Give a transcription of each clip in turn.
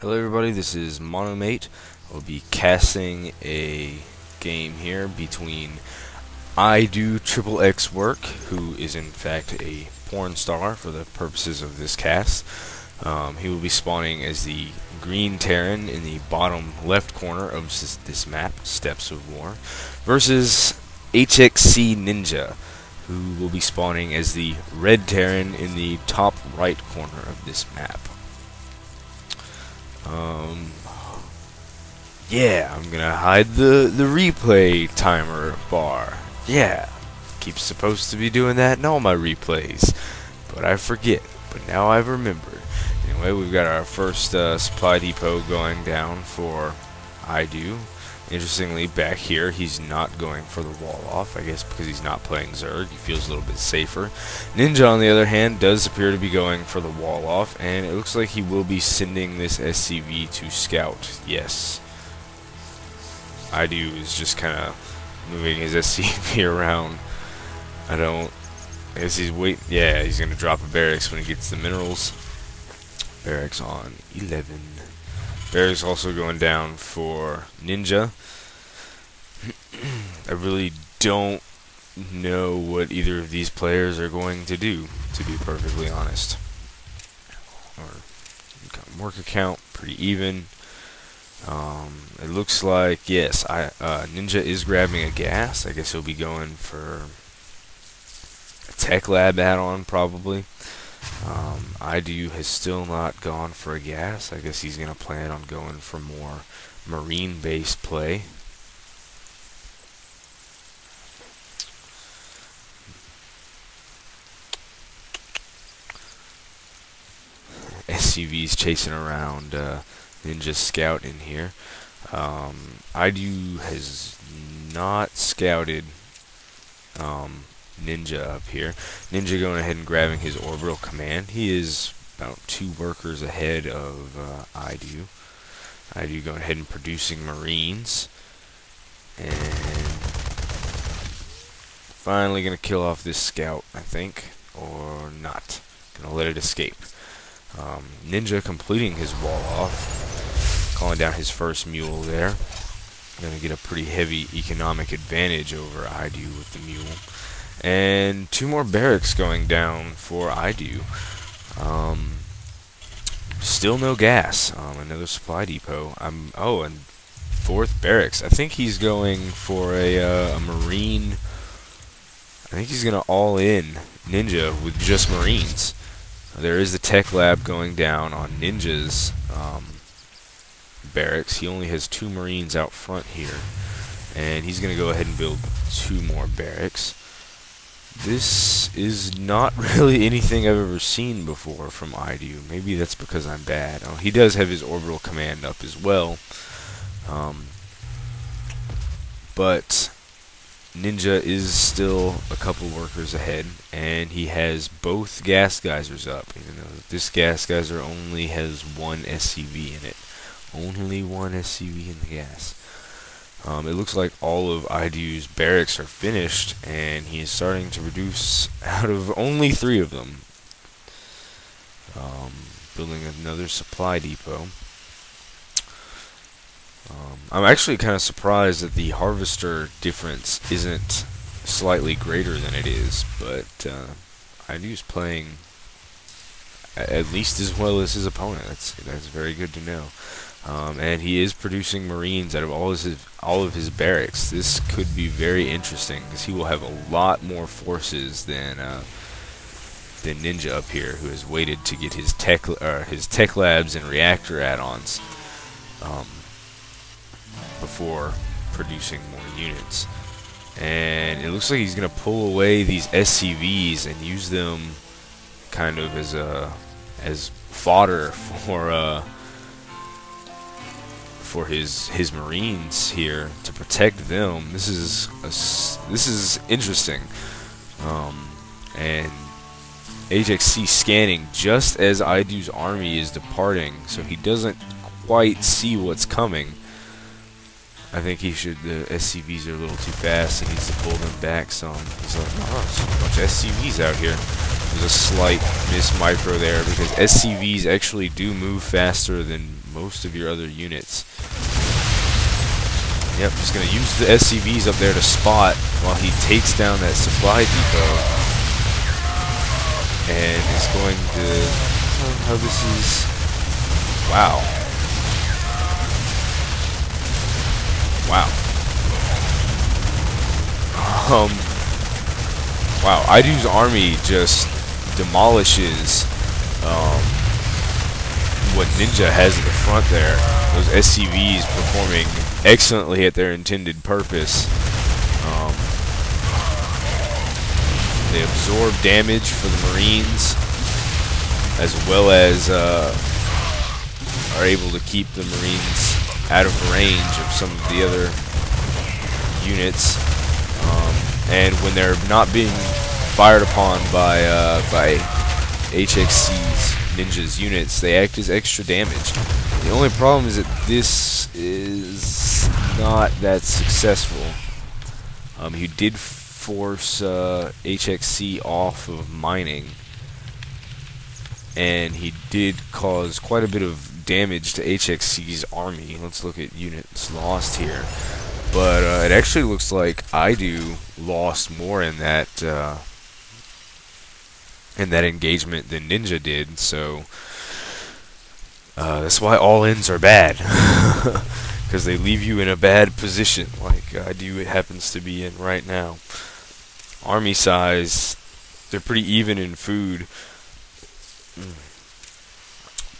Hello everybody, this is Monomate. We'll be casting a game here between iDeWxxWoRk, who is in fact a porn star for the purposes of this cast. He will be spawning as the green Terran in the bottom left corner of this map, Steppes of War, versus hXcNinja, who will be spawning as the red Terran in the top right corner of this map. Yeah, I'm gonna hide the replay timer bar. Yeah, keep supposed to be doing that in all my replays, but I forget. But now I've remembered. Anyway, we've got our first supply depot going down for iDew. Interestingly, back here, he's not going for the wall off, I guess because he's not playing Zerg. He feels a little bit safer. Ninja, on the other hand, does appear to be going for the wall off, and it looks like he will be sending this SCV to scout. Yes. iDew is just kind of moving his SCV around. I guess he's waiting. Yeah, he's going to drop a barracks when he gets the minerals. Barracks on 11. Barracks also going down for Ninja. I really don't know what either of these players are going to do, to be perfectly honest. Work account, pretty even. It looks like, yes, Ninja is grabbing a gas. I guess he'll be going for a tech lab add-on, probably. iDew has still not gone for a gas. I guess he's going to plan on going for more marine-based play. SCV's chasing around Ninja Scout in here. iDew has not scouted Ninja up here. Ninja going ahead and grabbing his orbital command. He is about 2 workers ahead of iDew. iDew going ahead and producing marines. And finally going to kill off this scout, I think. Or not. Going to let it escape. Ninja completing his wall off. Calling down his first mule there. Going to get a pretty heavy economic advantage over iDew with the mule. And 2 more barracks going down for iDew. Still no gas. Another supply depot. And 4th barracks. I think he's going for a marine. I think he's going to all in Ninja with just marines. There is the tech lab going down on Ninja's barracks. He only has 2 marines out front here. And he's going to go ahead and build 2 more barracks. This is not really anything I've ever seen before from iDew. Maybe that's because I'm bad. Oh, he does have his orbital command up as well. But Ninja is still a couple workers ahead, and he has both gas geysers up, even though this gas geyser only has 1 SCV in it. Only 1 SCV in the gas. It looks like all of iDew's barracks are finished, and he is starting to reduce out of only 3 of them. Building another supply depot. I'm actually kind of surprised that the harvester difference isn't slightly greater than it is, but iDew's playing at least as well as his opponent. That's very good to know. And he is producing marines out of all of his barracks. This could be very interesting because he will have a lot more forces than Ninja up here, who has waited to get his tech labs and reactor add-ons before producing more units. And it looks like he's going to pull away these SCVs and use them kind of as fodder for his marines here to protect them. This is interesting. And hXc scanning just as iDew's army is departing, so he doesn't quite see what's coming. I think the SCVs are a little too fast. He needs to pull them back some. He's like, oh, there's a bunch of SCVs out here. There's a slight miss micro there because SCVs actually do move faster than most of your other units. Yep, just gonna use the SCVs up there to spot while he takes down that supply depot, and is going to. How this is? Wow. Wow. Wow. iDeW's army just demolishes what Ninja has at the front there. Those SCVs performing excellently at their intended purpose. They absorb damage for the Marines, as well as are able to keep the Marines out of range of some of the other units. And when they're not being fired upon by hXcNinja's units, they act as extra damage. The only problem is that this is not that successful. He did force hXc off of mining, and he did cause quite a bit of damage to hXc's army. Let's look at units lost here. But it actually looks like iDeW lost more in that engagement than Ninja did, so that's why all-ins are bad, because they leave you in a bad position, like iDeW happens to be in right now. Army size, they're pretty even in food.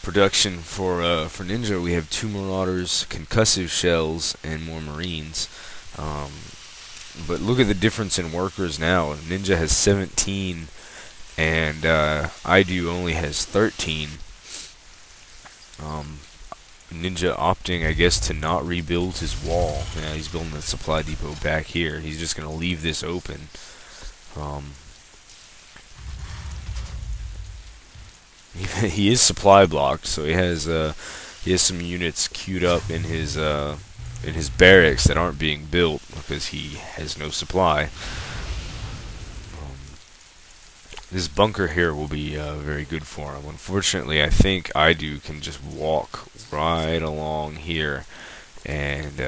Production for Ninja, we have 2 Marauders, concussive shells, and more Marines. But look at the difference in workers now. Ninja has 17, and iDeW only has 13. Ninja opting, I guess, to not rebuild his wall. Yeah, he's building the supply depot back here. He's just going to leave this open. He is supply blocked, so he has some units queued up in his barracks that aren't being built because he has no supply. This bunker here will be very good for him. Unfortunately, I think iDeW can just walk right along here, and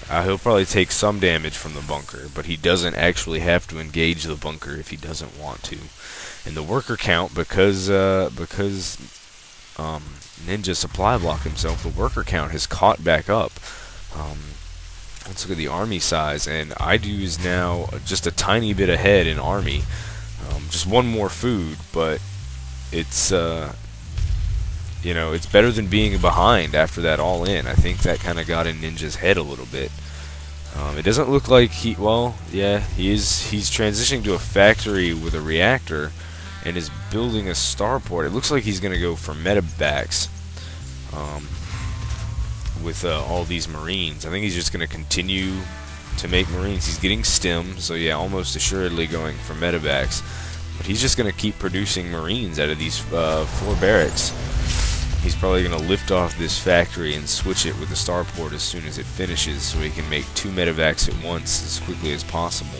he'll probably take some damage from the bunker, but he doesn't actually have to engage the bunker if he doesn't want to. And the worker count, because Ninja supply blocked himself, the worker count has caught back up. Let's look at the army size, and iDeW is now just a tiny bit ahead in army. Just one more food, but it's you know, it's better than being behind after that all in. I think that kind of got in Ninja's head a little bit. It doesn't look like he, well, yeah, he's transitioning to a factory with a reactor and is building a starport. It looks like he's going to go for medevacs with all these Marines. I think he's just going to continue to make Marines. He's getting stim, so yeah, almost assuredly going for medevacs. But he's just going to keep producing Marines out of these 4 barracks. He's probably going to lift off this factory and switch it with the starport as soon as it finishes, so he can make 2 medevacs at once as quickly as possible.